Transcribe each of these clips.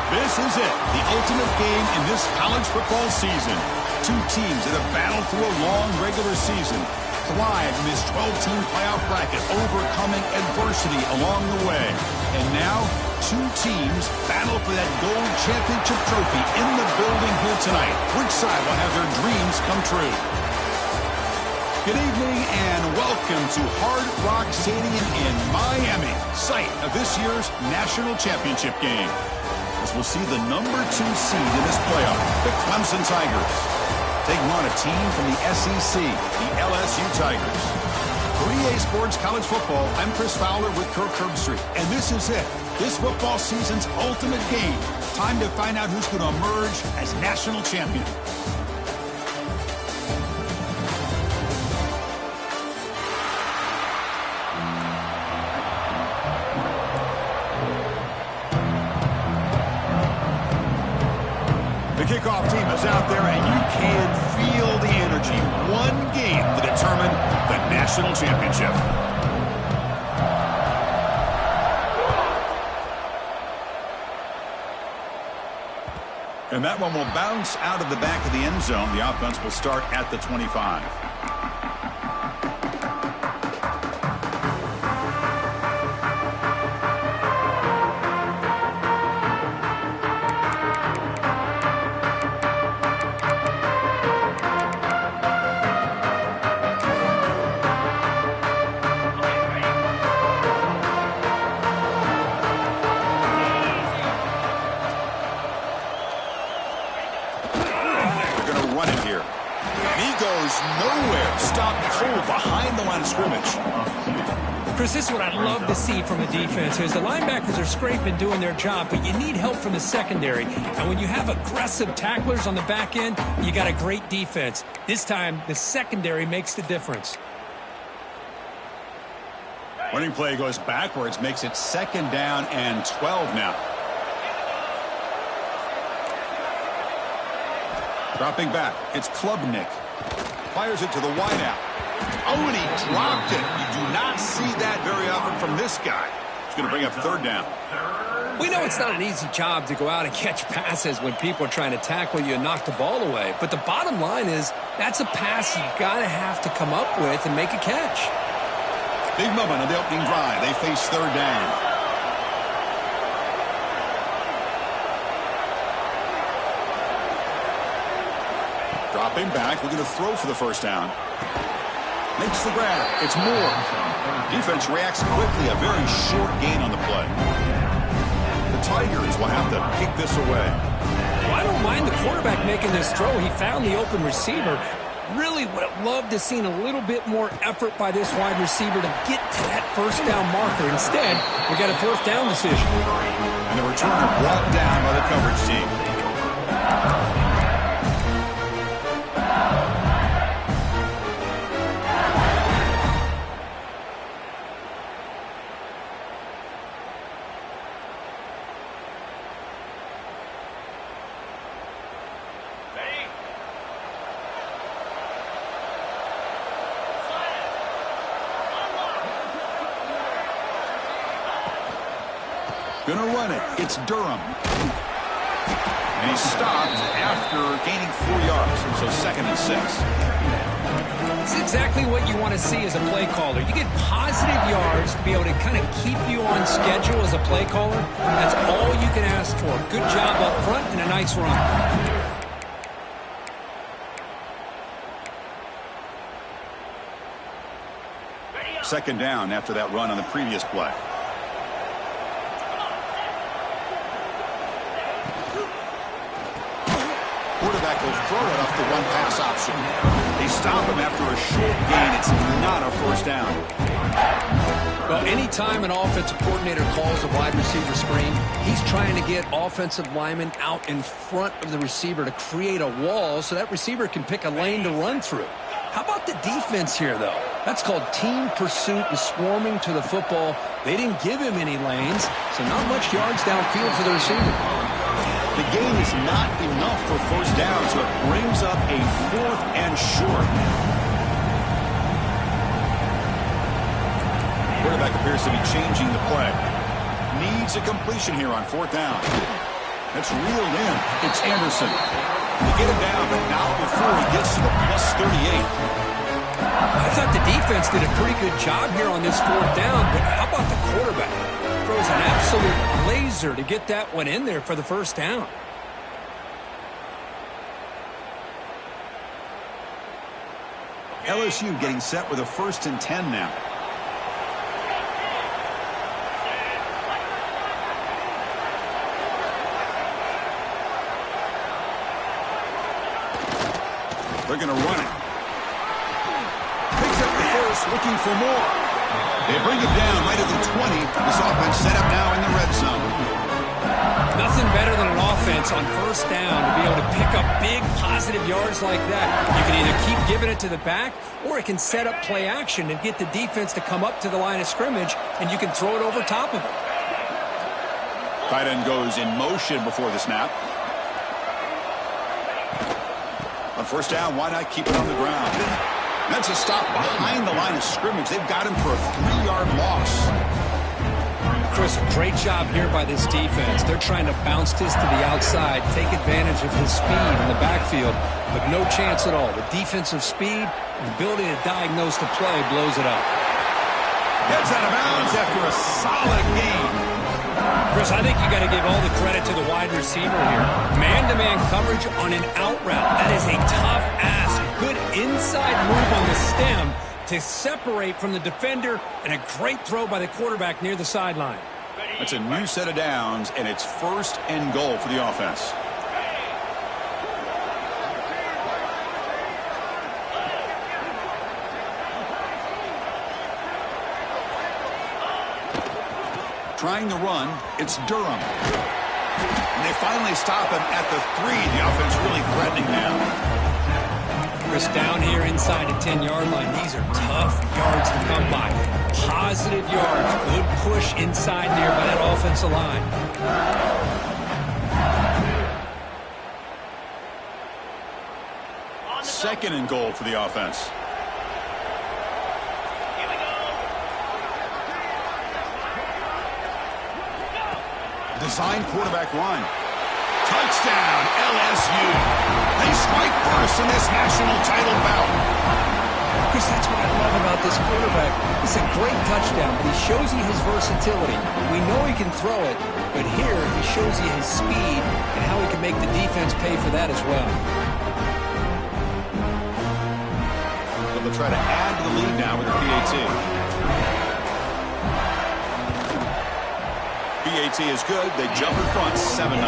This is it, the ultimate game in this college football season. Two teams that have battled through a long regular season, thrived in this 12-team playoff bracket, overcoming adversity along the way. And now, two teams battle for that gold championship trophy in the building here tonight. Which side will have their dreams come true? Good evening and welcome to Hard Rock Stadium in Miami, site of this year's national championship game. As we'll see the #2 seed in this playoff, the Clemson Tigers, taking on a team from the SEC, the LSU Tigers. For EA Sports College Football, I'm Chris Fowler with Kirk Herbstreit, and this is it, this football season's ultimate game. Time to find out who's going to emerge as national champion. The kickoff team is out there, and you can feel the energy. One game to determine the national championship. And that one will bounce out of the back of the end zone. The offense will start at the 25. Run it here. And he goes nowhere. Stopped cold behind the line of scrimmage. Chris, this is what I'd love to see from a defense. Is the linebackers are scraping, doing their job, but you need help from the secondary. And when you have aggressive tacklers on the back end, you got a great defense. This time, the secondary makes the difference. Running play goes backwards, makes it 2nd down and 12 now. Dropping back, it's Klubnik. Fires it to the wideout. Oh, and he dropped it. You do not see that very often from this guy. It's going to bring up 3rd down. We know it's not an easy job to go out and catch passes when people are trying to tackle you and knock the ball away. But the bottom line is that's a pass you got to have to come up with and make a catch. Big moment on the opening drive. They face 3rd down. Dropping back, we're going to throw for the 1st down. Makes the grab. It's Moore. Defense reacts quickly. A very short gain on the play. The Tigers will have to kick this away. Well, I don't mind the quarterback making this throw. He found the open receiver. Really would have loved to seen a little bit more effort by this wide receiver to get to that 1st down marker. Instead, we got a 4th down decision. And the return brought down by the coverage team. Gonna run it. It's Durham. stopped after gaining 4 yards, so 2nd and 6. It's exactly what you want to see as a play caller. You get positive yards to be able to kind of keep you on schedule as a play caller. That's all you can ask for. Good job up front and a nice run. 2nd down after that run on the previous play. Quarterback will throw it off the one-pass option. They stop him after a short gain. It's not a 1st down. Well, anytime an offensive coordinator calls a wide receiver screen, he's trying to get offensive linemen out in front of the receiver to create a wall so that receiver can pick a lane to run through. How about the defense here, though? That's called team pursuit and swarming to the football. They didn't give him any lanes, so not much yards downfield for the receiver. The gain is not enough for 1st down, so it brings up a 4th and short. Quarterback appears to be changing the play. Needs a completion here on 4th down. That's reeled in. It's Anderson. They get him down, but not before he gets to the +38. I thought the defense did a pretty good job here on this 4th down, but how about the quarterback? Throws an absolute laser to get that one in there for the 1st down. LSU getting set with a 1st and 10 now. They're going to run it. Picks up the 1st, looking for more. They bring it down right at the 20. This offense set up now in the red zone. Nothing better than an offense on 1st down to be able to pick up big positive yards like that. You can either keep giving it to the back, or it can set up play action and get the defense to come up to the line of scrimmage, and you can throw it over top of it. Tight end goes in motion before the snap. On 1st down, why not keep it on the ground? That's a stop behind the line of scrimmage. They've got him for a 3-yard loss. Chris, great job here by this defense. They're trying to bounce this to the outside, take advantage of his speed in the backfield, but no chance at all. The defensive speed and ability to diagnose the play blows it up. Gets out of bounds after a solid gain. Chris, I think you got to give all the credit to the wide receiver here. Man-to-man coverage on an out route. That is a tough ask. Good inside move on the stem to separate from the defender, and a great throw by the quarterback near the sideline. That's a new set of downs, and it's 1st and goal for the offense. Trying the run, it's Durham. And they finally stop him at the 3. The offense really threatening now. Chris, down here inside the 10-yard line, these are tough yards to come by. Positive yards, good push inside there by that offensive line. 2nd and goal for the offense. Design quarterback run. Touchdown, LSU. They strike first in this national title bout. Chris, that's what I love about this quarterback. It's a great touchdown, but he shows you his versatility. We know he can throw it, but here he shows you his speed and how he can make the defense pay for that as well. So they'll try to add to the lead now with the PAT. PAT is good. They jump in front, 7-0.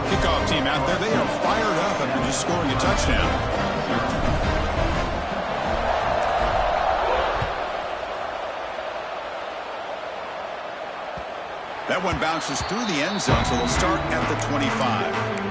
Kickoff team out there, they are fired up after just scoring a touchdown. That one bounces through the end zone, so they'll start at the 25.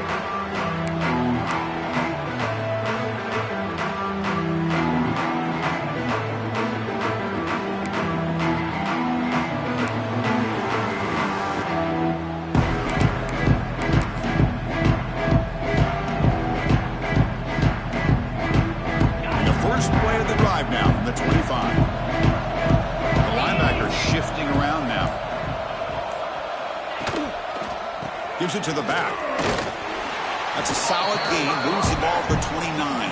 Now from the 25. The linebacker shifting around now. Gives it to the back. That's a solid gain. Moves the ball to the 29.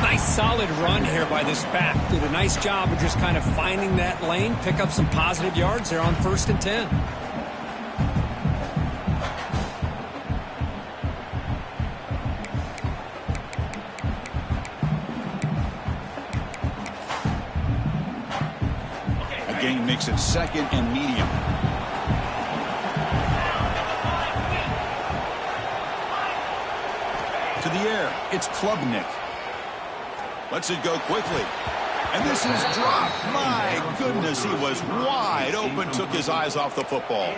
Nice solid run here by this back. Did a nice job of just kind of finding that lane, pick up some positive yards there on 1st and 10. A gain makes it 2nd and medium. To the air, it's Klubnik. Lets it go quickly. And this is dropped. My goodness, he was wide open, took his eyes off the football.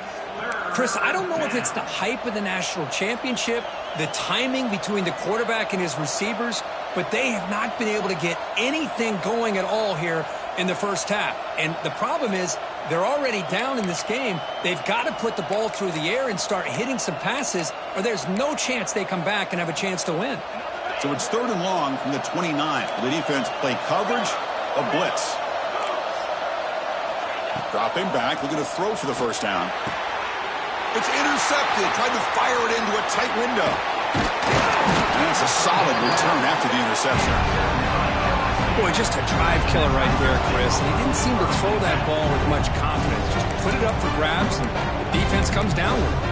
Chris, I don't know if it's the hype of the national championship, the timing between the quarterback and his receivers, but they have not been able to get anything going at all here in the first half. And the problem is they're already down in this game. They've got to put the ball through the air and start hitting some passes, or there's no chance they come back and have a chance to win. So it's 3rd and long from the 29. The defense play coverage, a blitz. Dropping back, looking to throw for the first down. It's intercepted. Tried to fire it into a tight window. And it's a solid return after the interception. Boy, just a drive killer right there, Chris. And he didn't seem to throw that ball with much confidence. Just put it up for grabs, and the defense comes down with it.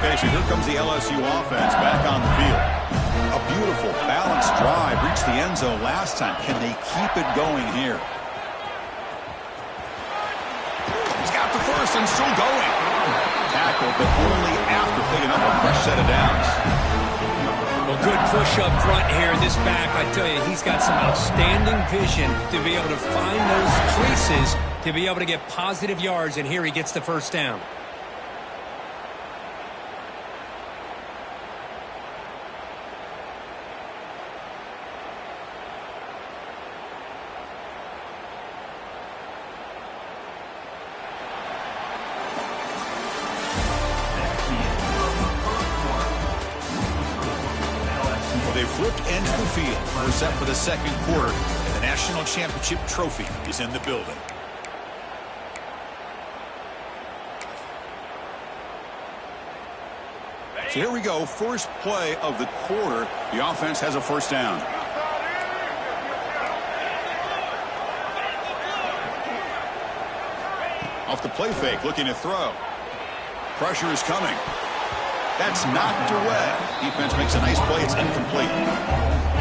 Okay, so here comes the LSU offense back on the field. A beautiful, balanced drive. Reached the end zone last time. Can they keep it going here? He's got the first and still going. Tackle, but only after picking up a fresh set of downs. Well, good push up front here. This back, I tell you, he's got some outstanding vision to be able to find those creases, to be able to get positive yards, and here he gets the first down. They flipped into the field. We're set for the 2nd quarter, and the national championship trophy is in the building. So here we go. First play of the quarter. The offense has a first down. Off the play fake, looking to throw. Pressure is coming. That's knocked away. Defense makes a nice play. It's incomplete.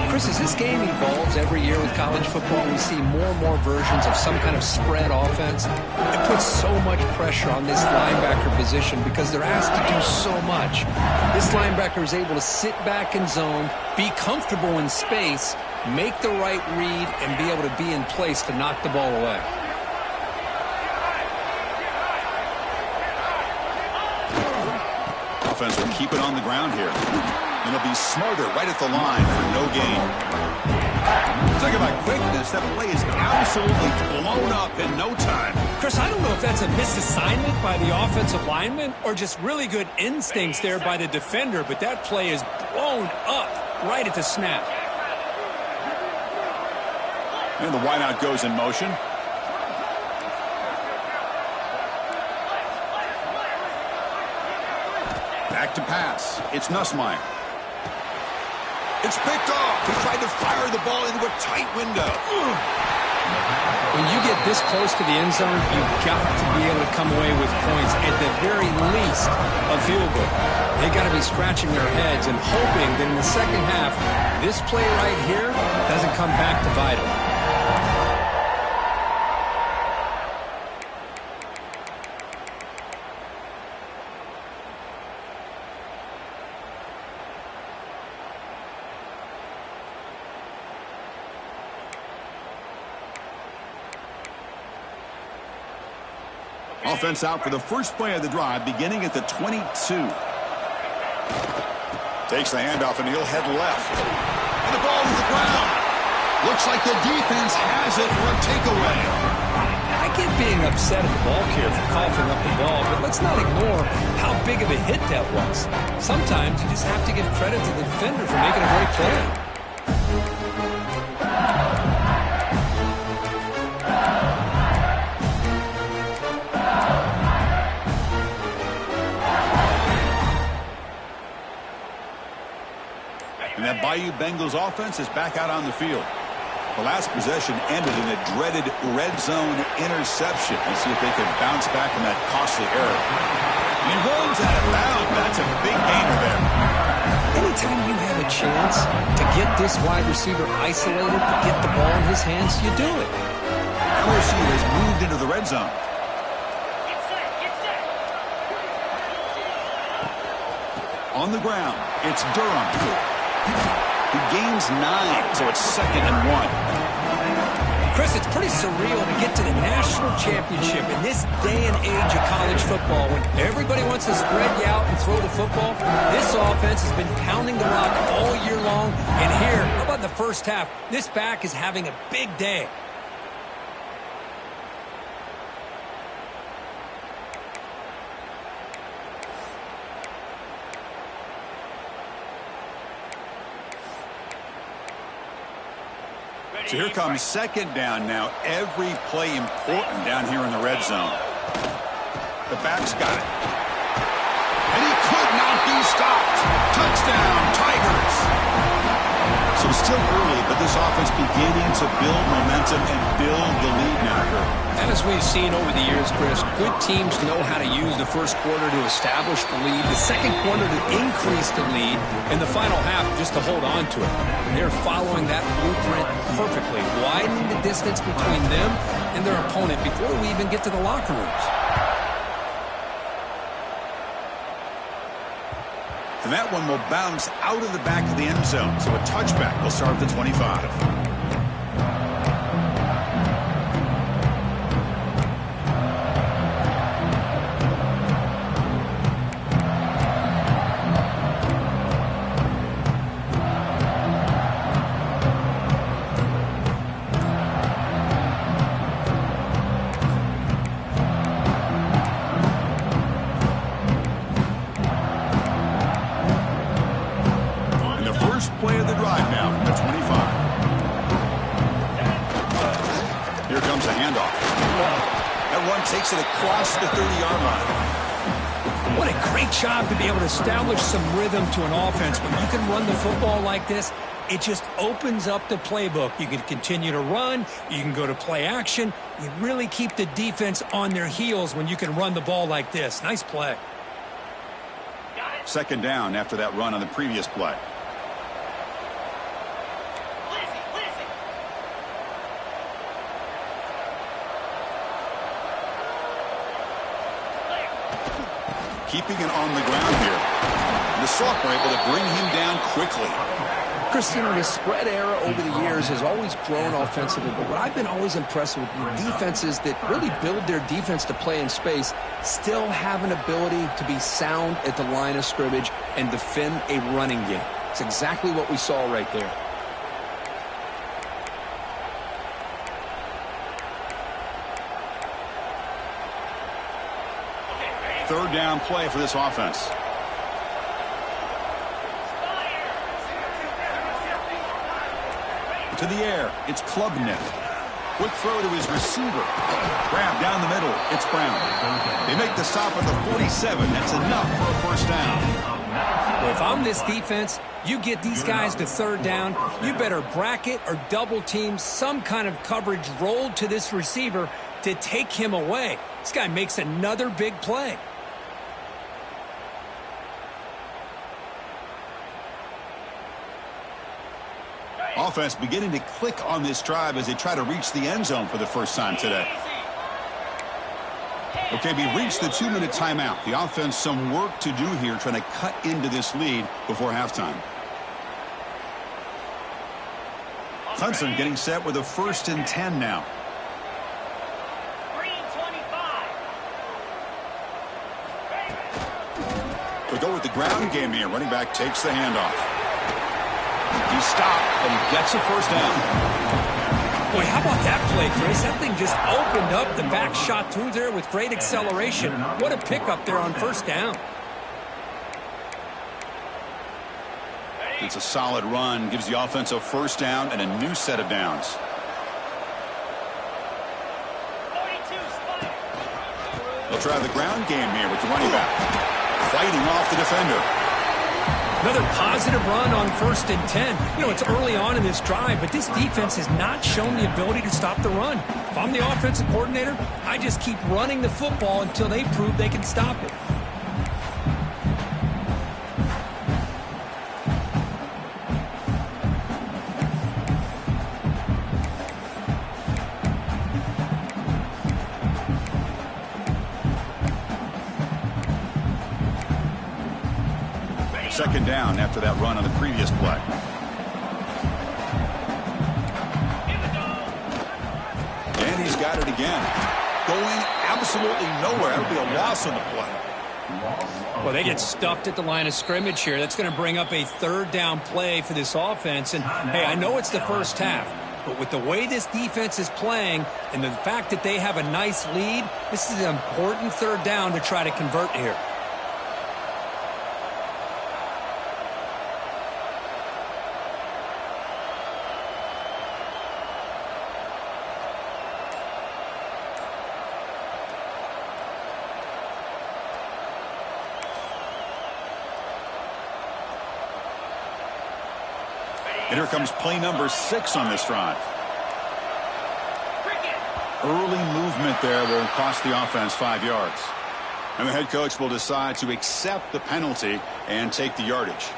Chris, as this game evolves every year with college football, we see more and more versions of some kind of spread offense. It puts so much pressure on this linebacker position because they're asked to do so much. This linebacker is able to sit back in zone, be comfortable in space, make the right read, and be able to be in place to knock the ball away. Offense will keep it on the ground here. And it'll be smarter right at the line for no gain. Talk about quickness. That play is absolutely blown up in no time. Chris, I don't know if that's a misassignment by the offensive lineman or just really good instincts there by the defender, but that play is blown up right at the snap. And the wideout goes in motion. Back to pass. It's Nussmeier. It's picked off. He tried to fire the ball into a tight window. When you get this close to the end zone, you've got to be able to come away with points, at the very least a field goal. They got to be scratching their heads and hoping that in the second half, this play right here doesn't come back to bite them. Offense out for the first play of the drive, beginning at the 22. Takes the handoff, and he'll head left. And the ball to the ground. Looks like the defense has it for a takeaway. I get being upset at the ball carrier for coughing up the ball, but let's not ignore how big of a hit that was. Sometimes you just have to give credit to the defender for making a great play. Bengals offense is back out on the field. The last possession ended in a dreaded red zone interception. Let's see if they can bounce back from that costly error. And he runs out of bounds. That's a big gainer there. Anytime you have a chance to get this wide receiver isolated, to get the ball in his hands, you do it. LSU has moved into the red zone. On the ground, it's Durham. He gains 9, so it's 2nd and 1. Chris, it's pretty surreal to get to the national championship in this day and age of college football when everybody wants to spread you out and throw the football. This offense has been pounding the rock all year long. And here, how about the first half? This back is having a big day. So here comes 2nd down now. Every play important down here in the red zone. The back's got it. And he could not be stopped. Touchdown, Tigers. So still early, but this offense beginning to build momentum and build the lead now. As we've seen over the years, Chris, good teams know how to use the first quarter to establish the lead, the second quarter to increase the lead, and the final half just to hold on to it. And they're following that blueprint perfectly, widening the distance between them and their opponent before we even get to the locker rooms. And that one will bounce out of the back of the end zone. So a touchback will start at the 25. Play of the drive now from the 25. Here comes a handoff. That one takes it across the 30-yard line. What a great job to be able to establish some rhythm to an offense. When you can run the football like this, it just opens up the playbook. You can continue to run. You can go to play action. You really keep the defense on their heels when you can run the ball like this. Nice play. 2nd down after that run on the previous play. Keeping it on the ground here. The Soft were able to bring him down quickly. Chris, you know, the spread era over the years has always grown offensively, but what I've been always impressed with defenses that really build their defense to play in space still have an ability to be sound at the line of scrimmage and defend a running game. It's exactly what we saw right there. Third down play for this offense. To the air, it's Klubnik. Quick throw to his receiver. Grab down the middle, it's Brown. They make the stop at the 47. That's enough for a first down. Well, if I'm this defense, you get these guys to 3rd down, you better bracket or double team some kind of coverage rolled to this receiver to take him away. This guy makes another big play. Offense beginning to click on this drive as they try to reach the end zone for the first time today. Okay, we reached the 2-minute timeout. The offense some work to do here trying to cut into this lead before halftime. Clemson getting set with a 1st and 10 now. We go with the ground game here. Running back takes the handoff. He stopped, and he gets a first down. Boy, how about that play, Chris? That thing just opened up. The back shot through there with great acceleration. What a pickup there on 1st down. It's a solid run. Gives the offense a 1st down and a new set of downs. They'll try the ground game here with the running back. Fighting off the defender. Another positive run on 1st and 10. You know, it's early on in this drive, but this defense has not shown the ability to stop the run. If I'm the offensive coordinator, I just keep running the football until they prove they can stop it. Second down after that run on the previous play. And he's got it again. Going absolutely nowhere. That'll be a loss on the play. Well, they get stuffed at the line of scrimmage here. That's going to bring up a 3rd down play for this offense. And, hey, I know it's the first half, but with the way this defense is playing and the fact that they have a nice lead, this is an important 3rd down to try to convert here. And here comes play number 6 on this drive. Early movement there will cost the offense 5 yards. And the head coach will decide to accept the penalty and take the yardage.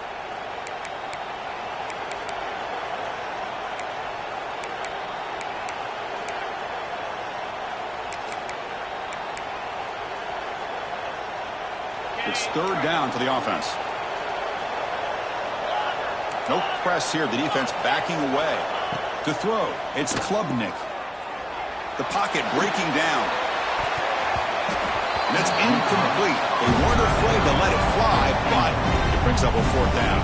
It's 3rd down for the offense. No press here. The defense backing away. To throw, it's Klubnik. The pocket breaking down. And that's incomplete. They weren't afraid to let it fly, but it brings up a 4th down.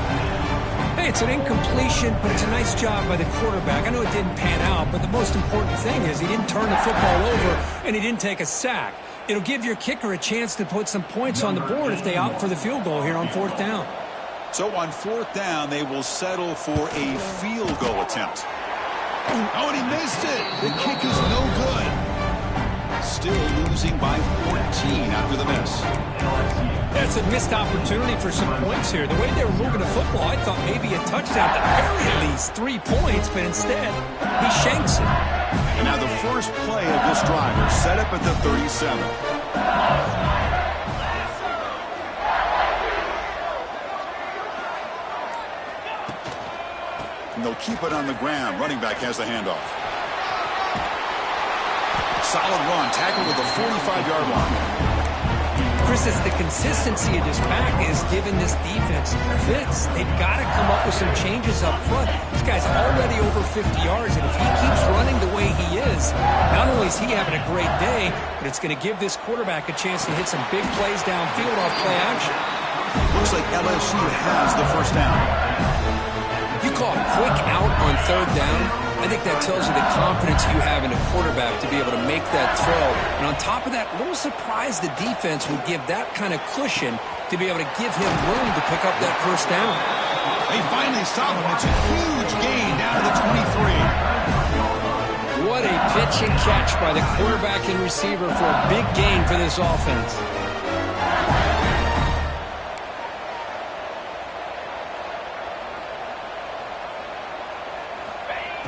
Hey, it's an incompletion, but it's a nice job by the quarterback. I know it didn't pan out, but the most important thing is he didn't turn the football over and he didn't take a sack. It'll give your kicker a chance to put some points on the board if they opt for the field goal here on 4th down. So on 4th down, they will settle for a field goal attempt. Oh, and he missed it. The kick is no good. Still losing by 14 after the miss. That's a missed opportunity for some points here. The way they were moving the football, I thought maybe a touchdown, at least 3 points, but instead, he shanks it. And now the first play of this drive is set up at the 37. And they'll keep it on the ground. Running back has the handoff. Solid run. Tackled at the 45-yard line. Chris, it's the consistency of this back is giving this defense fits. They've got to come up with some changes up front. This guy's already over 50 yards, and if he keeps running the way he is, not only is he having a great day, but it's going to give this quarterback a chance to hit some big plays downfield off play action. Looks like LSU has the first down. You call a quick out on 3rd down, I think that tells you the confidence you have in a quarterback to be able to make that throw. And on top of that, a little surprised the defense would give that kind of cushion to be able to give him room to pick up that 1st down. They finally stop him. It's a huge gain down to the 23. What a pitch and catch by the quarterback and receiver for a big gain for this offense.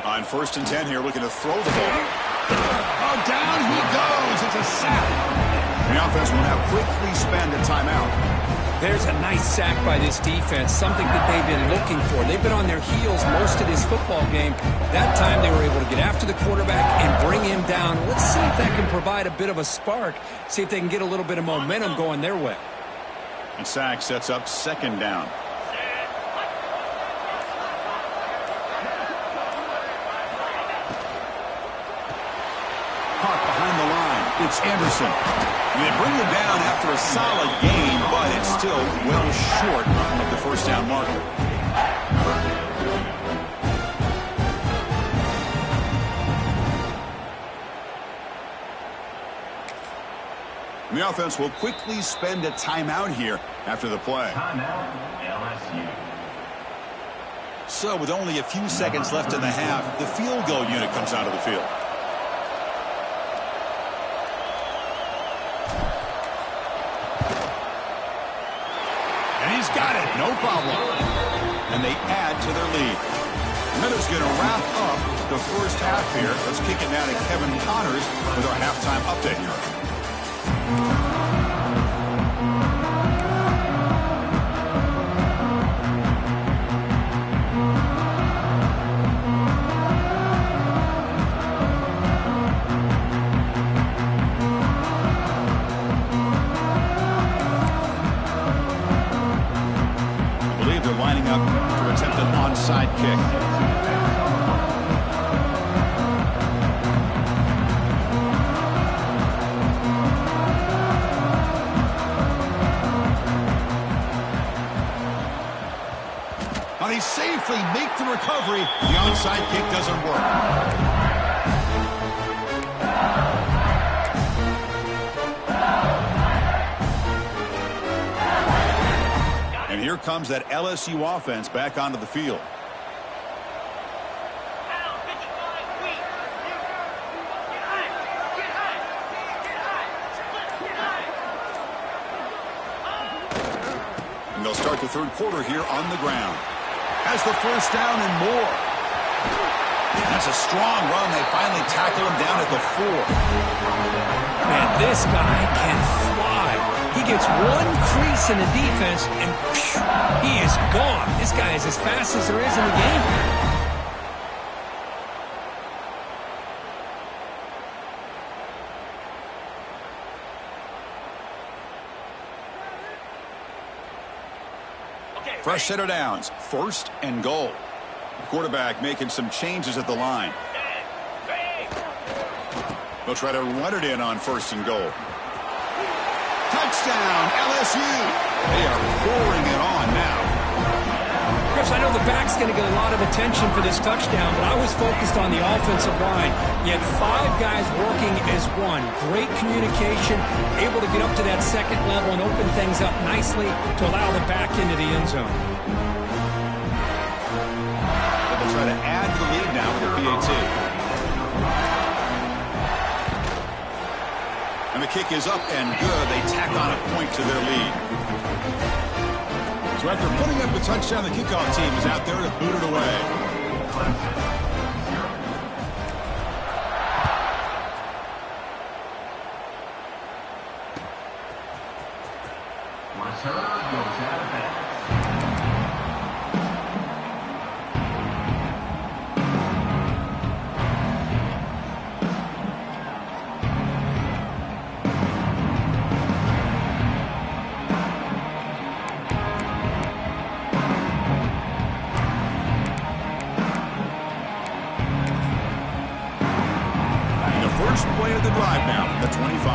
On 1st and 10 here, looking to throw the ball. Oh, down he goes. It's a sack. The offense will now quickly spend a timeout. There's a nice sack by this defense, something that they've been looking for. They've been on their heels most of this football game. That time they were able to get after the quarterback and bring him down. Let's see if that can provide a bit of a spark, see if they can get a little bit of momentum going their way. And sack sets up 2nd down. It's Anderson. And they bring him down after a solid gain, but it's still well short of the 1st down marker. And the offense will quickly spend a timeout here after the play. So with only a few seconds left in the half, the field goal unit comes out of the field. He's got it, no problem. and they add to their lead. Minutes going to wrap up the first half here. Let's kick it now to Kevin Connors with our halftime update here. Lining up to attempt an onside kick. But he safely makes the recovery. The onside kick doesn't work. Here comes that LSU offense back onto the field. And they'll start the third quarter here on the ground. Has the first down and more. That's a strong run. They finally tackle him down at the 4. Man, this guy can fly. He gets one crease in the defense, and phew, he is gone. This guy is as fast as there is in the game. Fresh set of downs. First and goal. The quarterback making some changes at the line. They'll try to run it in on first and goal. Touchdown, LSU. They are pouring it on now. Chris, I know the back's going to get a lot of attention for this touchdown, but I was focused on the offensive line. You had 5 guys working as one. Great communication, able to get up to that second level and open things up nicely to allow the back into the end zone. They'll try to add to the lead now with a PAT. And the kick is up and good. They tack on a point to their lead. So after putting up the touchdown, the kickoff team is out there to boot it away. First play of the drive now from the 25.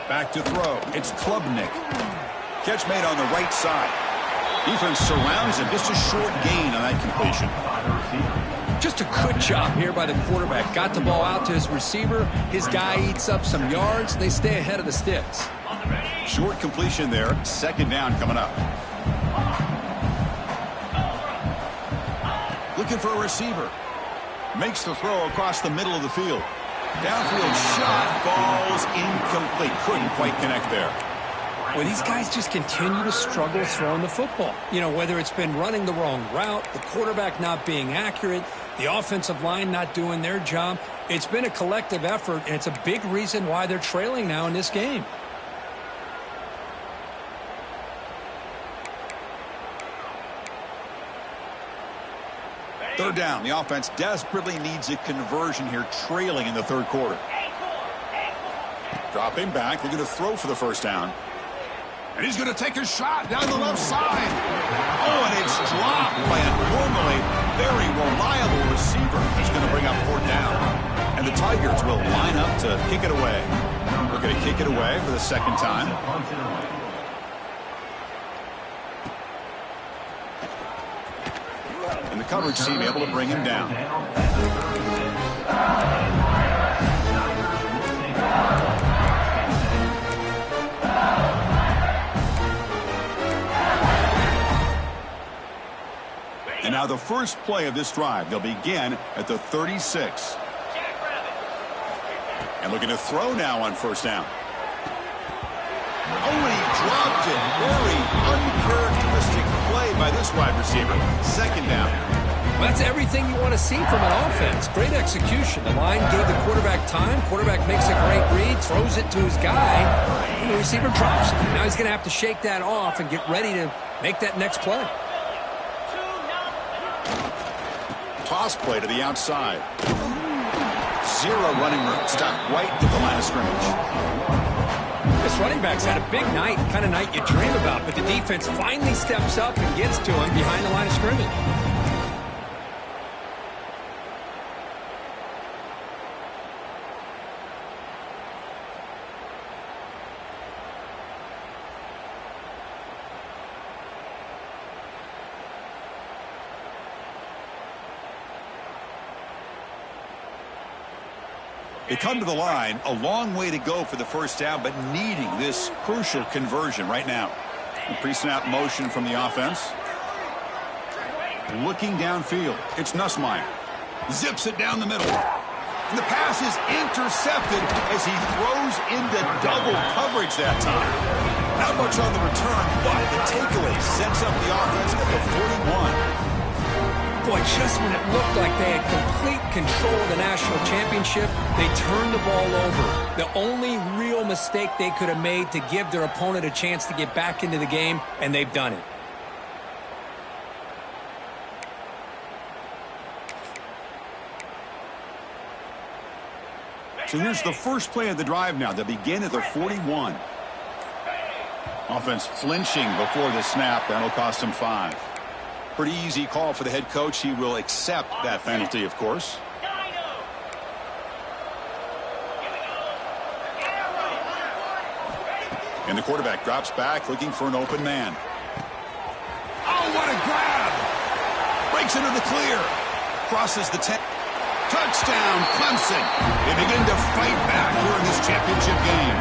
Back to throw. It's Klubnik. Catch made on the right side. Defense surrounds him. Just a short gain on that completion. Just a good job here by the quarterback. Got the ball out to his receiver. His guy eats up some yards. They stay ahead of the sticks. Short completion there. Second down coming up. Looking for a receiver. Makes the throw across the middle of the field. Downfield shot falls incomplete. Couldn't quite connect there. Well, these guys just continue to struggle throwing the football. You know, whether it's been running the wrong route, the quarterback not being accurate, the offensive line not doing their job. It's been a collective effort, and it's a big reason why they're trailing now in this game. Third down. The offense desperately needs a conversion here, trailing in the third quarter. Dropping back. They're going to throw for the first down. And he's going to take a shot down the left side. Oh, and it's dropped by a normally very reliable receiver. He's going to bring up fourth down. And the Tigers will line up to kick it away. We're going to kick it away for the second time. And the coverage team able to bring him down. And now the first play of this drive. They'll begin at the 36. And looking to throw now on first down. Oh, and he dropped it. Very uncharacteristic play by this wide receiver. Second down. Well, that's everything you want to see from an offense. Great execution. The line gave the quarterback time. Quarterback makes a great read, throws it to his guy, and the receiver drops it. Now he's going to have to shake that off and get ready to make that next play. Toss play to the outside. Zero running room. Stop right at the line of scrimmage. This running back's had a big night, kind of night you dream about, but the defense finally steps up and gets to him behind the line of scrimmage. They come to the line, a long way to go for the first down, but needing this crucial conversion right now. Pre-snap motion from the offense. Looking downfield, it's Nussmeier. Zips it down the middle. And the pass is intercepted as he throws into double coverage that time. Not much on the return, but the takeaway sets up the offense at the 41. Boy, just when it looked like they had complete control of the national championship, they turned the ball over. The only real mistake they could have made to give their opponent a chance to get back into the game, and they've done it. So here's the first play of the drive now. They begin at the 41. Offense flinching before the snap. That'll cost him 5. Pretty easy call for the head coach. He will accept that penalty, of course. And the quarterback drops back, looking for an open man. Oh, what a grab! Breaks into the clear. Crosses the 10. Touchdown, Clemson. They begin to fight back here in this championship game.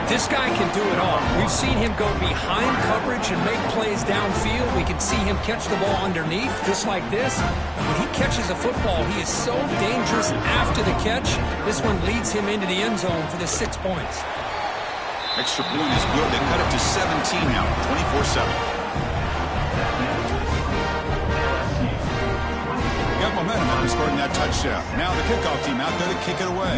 This guy can do it all. We've seen him go behind coverage and make plays downfield. We can see him catch the ball underneath, just like this. When he catches a football, he is so dangerous after the catch. This one leads him into the end zone for the 6 points. Extra point is good. They cut it to 17 now, 24-7. Got momentum after scoring that touchdown. Now the kickoff team out there to kick it away.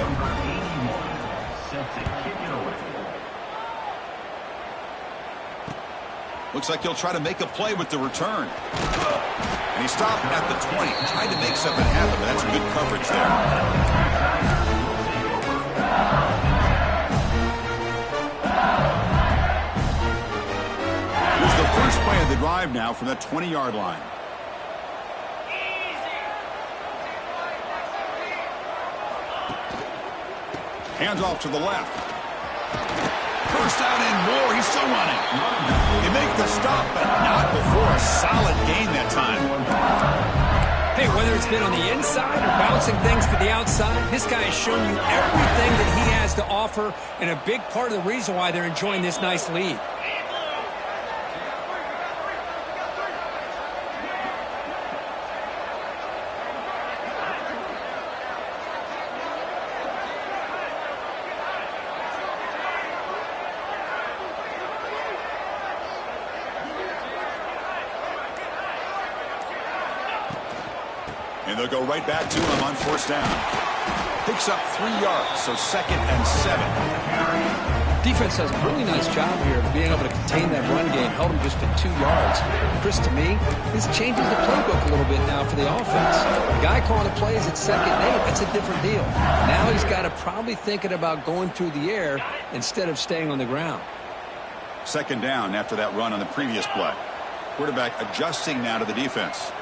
Looks like he'll try to make a play with the return. And he stopped at the 20. Tried to make something happen, but that's good coverage there. Here's the first play of the drive now from that 20-yard line. Hands off to the left. First down and more. He's still running. They make the stop, but not before a solid gain that time. Hey, whether it's been on the inside or bouncing things to the outside, this guy has shown you everything that he has to offer, and a big part of the reason why they're enjoying this nice lead. And they'll go right back to him on first down. Picks up 3 yards, so 2nd and 7. Defense does a really nice job here of being able to contain that run game. Held him just to 2 yards. Chris, to me, this changes the playbook a little bit now for the offense. The guy calling the plays at 2nd and 8, that's a different deal. Now he's got to probably thinking about going through the air instead of staying on the ground. 2nd down after that run on the previous play. Quarterback adjusting now to the defense.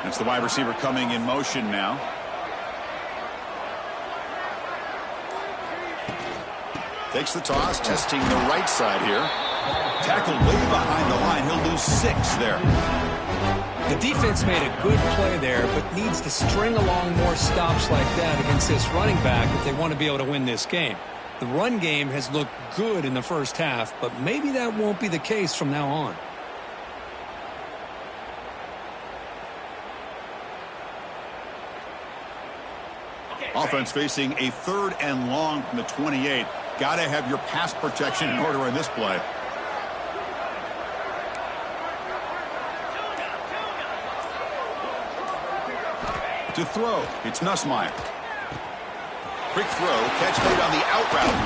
It's the wide receiver coming in motion now. Takes the toss, testing the right side here. Tackled way behind the line. He'll lose 6 there. The defense made a good play there, but needs to string along more stops like that against this running back if they want to be able to win this game. The run game has looked good in the first half, but maybe that won't be the case from now on. Offense facing a 3rd and long from the 28. Got to have your pass protection in order on this play. To throw, it's Nussmeier. Quick throw, catch made on the out route.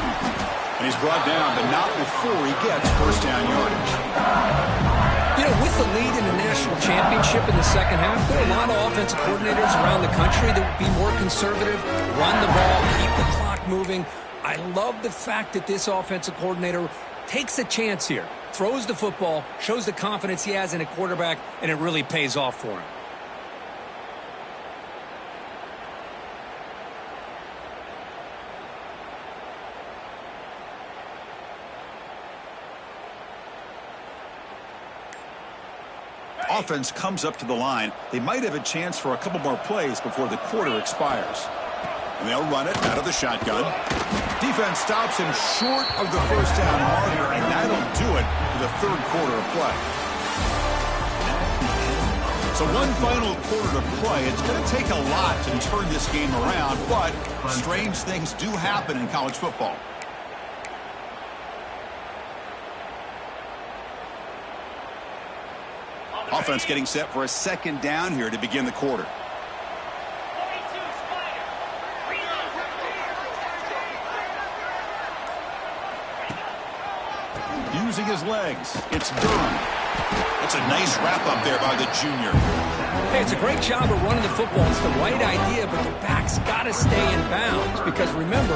And he's brought down, but not before he gets first down yardage. You know, with the lead in the national championship in the second half, there are a lot of offensive coordinators around the country that would be more conservative, run the ball, keep the clock moving. I love the fact that this offensive coordinator takes a chance here, throws the football, shows the confidence he has in a quarterback, and it really pays off for him. Offense comes up to the line. They might have a chance for a couple more plays before the quarter expires. And they'll run it out of the shotgun. Defense stops him short of the first down marker, and that'll do it for the 3rd quarter of play. So one final quarter to play. It's going to take a lot to turn this game around, but strange things do happen in college football. Offense getting set for a 2nd down here to begin the quarter. Using his legs, it's Durham. That's a nice wrap-up there by the junior. Hey, it's a great job of running the football. It's the right idea, but the back's got to stay in bounds. Because remember,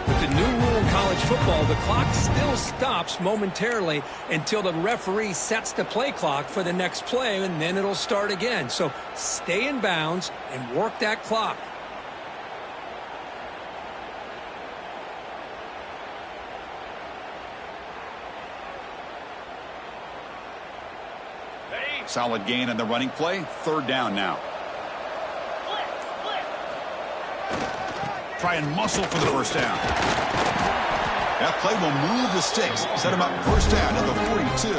with the new rule in college football, the clock still stops momentarily until the referee sets the play clock for the next play, and then it'll start again. So stay in bounds and work that clock. Solid gain on the running play. 3rd down now. Try and muscle for the first down. That play will move the sticks. Set him up first down at the 42.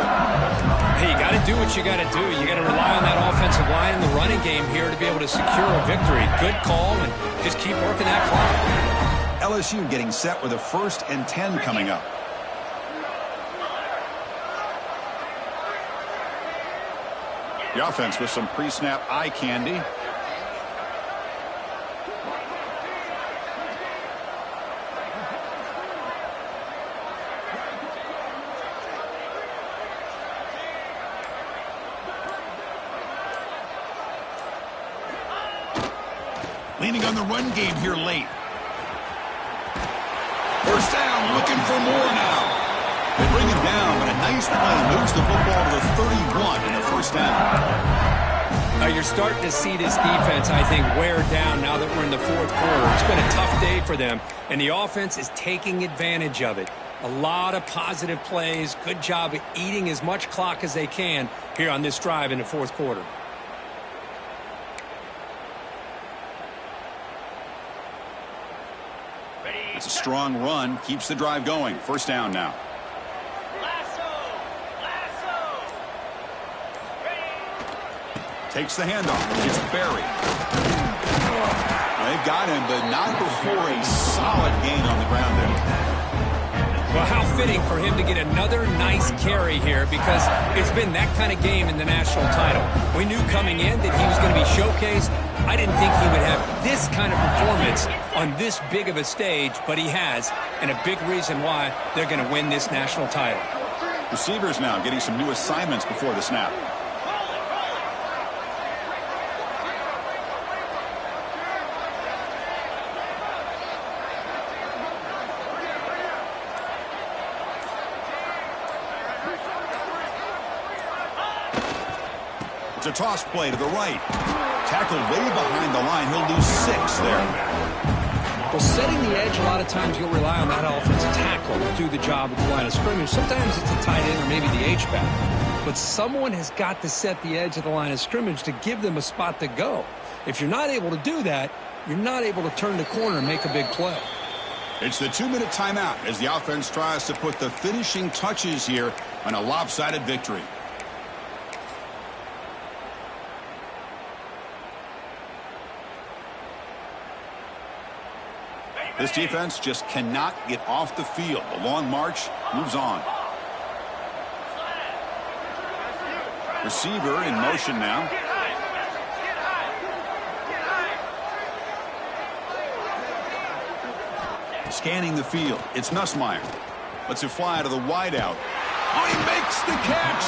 Hey, you got to do what you got to do. You got to rely on that offensive line in the running game here to be able to secure a victory. Good call, and just keep working that clock. LSU getting set with a 1st and 10 coming up. The offense with some pre-snap eye candy. Leaning on the run game here late. First down, looking for more now. They bring him down, but a nice play moves the football to the 31 in the first down. You're starting to see this defense, I think, wear down now that we're in the 4th quarter. It's been a tough day for them, and the offense is taking advantage of it. A lot of positive plays. Good job of eating as much clock as they can here on this drive in the 4th quarter. It's a strong run, keeps the drive going. First down now. Takes the handoff. It's Barry. They've got him, but not before a solid gain on the ground there. Well, how fitting for him to get another nice carry here, because it's been that kind of game in the national title. We knew coming in that he was going to be showcased. I didn't think he would have this kind of performance on this big of a stage, but he has, and a big reason why they're going to win this national title. Receivers now getting some new assignments before the snap. It's a toss play to the right. Tackled way behind the line. He'll lose 6 there. Well, setting the edge, a lot of times you'll rely on that offensive tackle to do the job at the line of scrimmage. Sometimes it's a tight end or maybe the H-back. But someone has got to set the edge of the line of scrimmage to give them a spot to go. If you're not able to do that, you're not able to turn the corner and make a big play. It's the 2-minute timeout as the offense tries to put the finishing touches here on a lopsided victory. This defense just cannot get off the field. The long march moves on. Receiver in motion now. Scanning the field. It's Nussmeier. Lets it fly to the wideout. Oh, he makes the catch.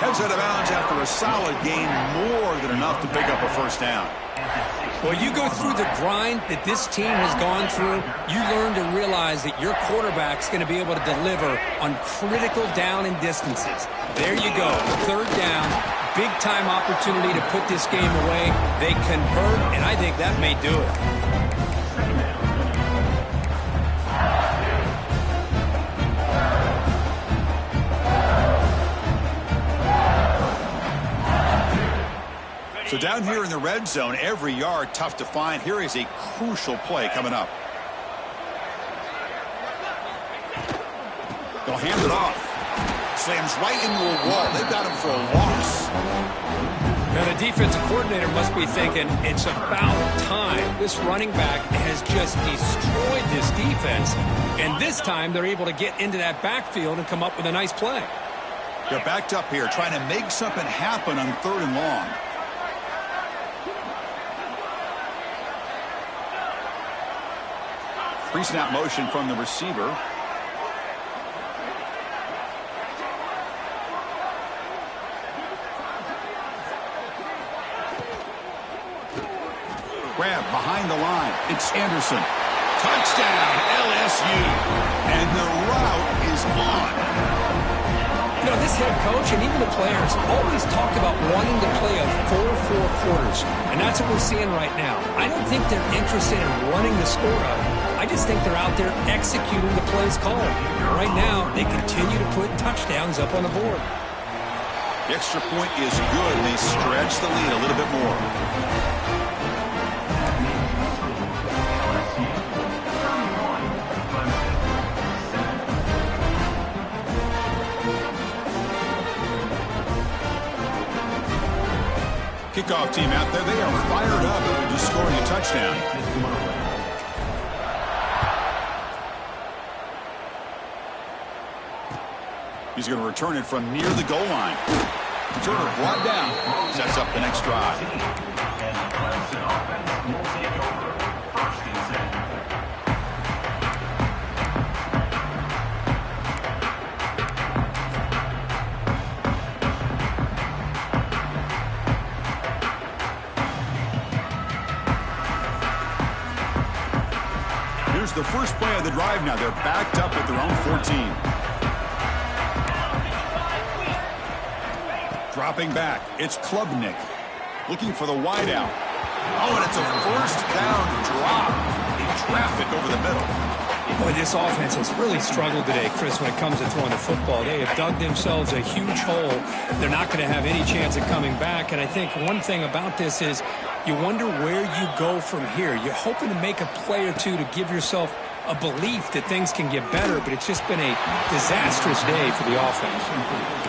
Heads out of bounds after a solid gain, more than enough to pick up a first down. Well, you go through the grind that this team has gone through, you learn to realize that your quarterback's going to be able to deliver on critical down and distances. There you go, third down, big-time opportunity to put this game away. They convert, and I think that may do it. So down here in the red zone, every yard tough to find. Here is a crucial play coming up. They'll hand it off. Slams right into a wall. They've got him for a loss. Now the defensive coordinator must be thinking, it's about time. This running back has just destroyed this defense. And this time they're able to get into that backfield and come up with a nice play. They're backed up here trying to make something happen on third and long. Pre-snap motion from the receiver. Grab behind the line. It's Anderson. Touchdown, LSU. And the route is on. You know, this head coach and even the players always talked about wanting to play a 4-4 quarters. And that's what we're seeing right now. I don't think they're interested in running the score up. I just think they're out there executing the plays called. Right now, they continue to put touchdowns up on the board. The extra point is good. They stretch the lead a little bit more. Kickoff team out there. They are fired up after just scoring a touchdown. He's going to return it from near the goal line. Turner brought down. Sets up the next drive. Here's the first play of the drive now. They're backed up at their own 14. Dropping back, it's Klubnik looking for the wideout. Oh, and it's a first down drop in traffic over the middle. Boy, this offense has really struggled today, Chris, when it comes to throwing the football. They have dug themselves a huge hole. They're not going to have any chance of coming back. And I think one thing about this is you wonder where you go from here. You're hoping to make a play or two to give yourself a belief that things can get better, but it's just been a disastrous day for the offense.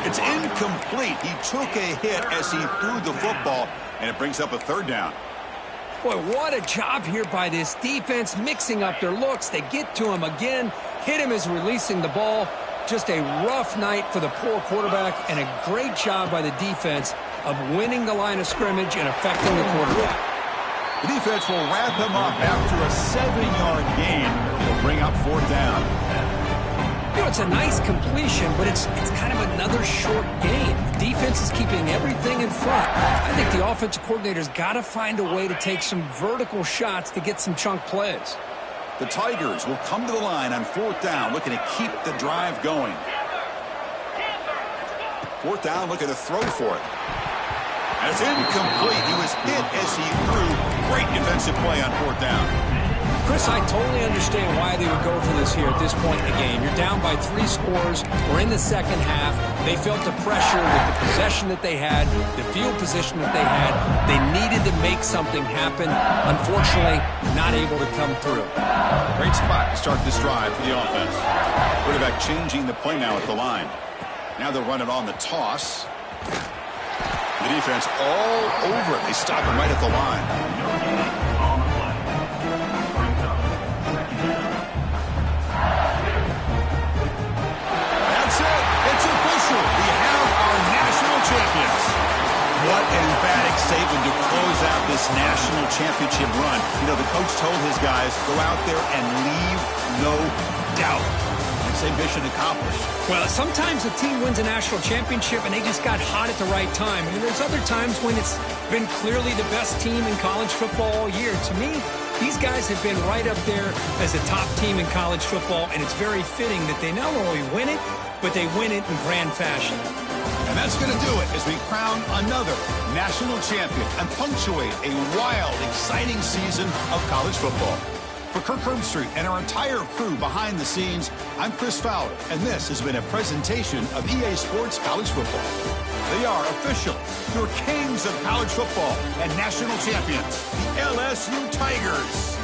It's incomplete. He took a hit as he threw the football, and it brings up a third down. Boy, what a job here by this defense, mixing up their looks. They get to him again, hit him as releasing the ball. Just a rough night for the poor quarterback, and a great job by the defense of winning the line of scrimmage and affecting the quarterback. The defense will wrap him up after a 7-yard gain. It'll bring up fourth down. You know, it's a nice completion, but it's kind of another short gain. The defense is keeping everything in front. I think the offensive coordinator's got to find a way to take some vertical shots to get some chunk plays. The Tigers will come to the line on fourth down, looking to keep the drive going. Fourth down, looking to throw for it. That's incomplete. He was hit as he threw. Great defensive play on fourth down. Chris, I totally understand why they would go for this here at this point in the game. You're down by 3 scores. We're in the second half. They felt the pressure with the possession that they had, the field position that they had. They needed to make something happen. Unfortunately, not able to come through. Great spot to start this drive for the offense. Quarterback changing the play now at the line. Now they'll run it on the toss. The defense all over it. They stop him right at the line. this national championship run. You know, the coach told his guys, go out there and leave no doubt. I'd say mission accomplished. Well, sometimes a team wins a national championship and they just got hot at the right time. I mean, there's other times when it's been clearly the best team in college football all year. To me, these guys have been right up there as the top team in college football, and it's very fitting that they not only win it, but they win it in grand fashion. And that's going to do it as we crown another national champion and punctuate a wild, exciting season of college football. For Kirk Herbstreit and our entire crew behind the scenes, I'm Chris Fowler, and this has been a presentation of EA Sports College Football. They are official, your kings of college football and national champions, the LSU Tigers.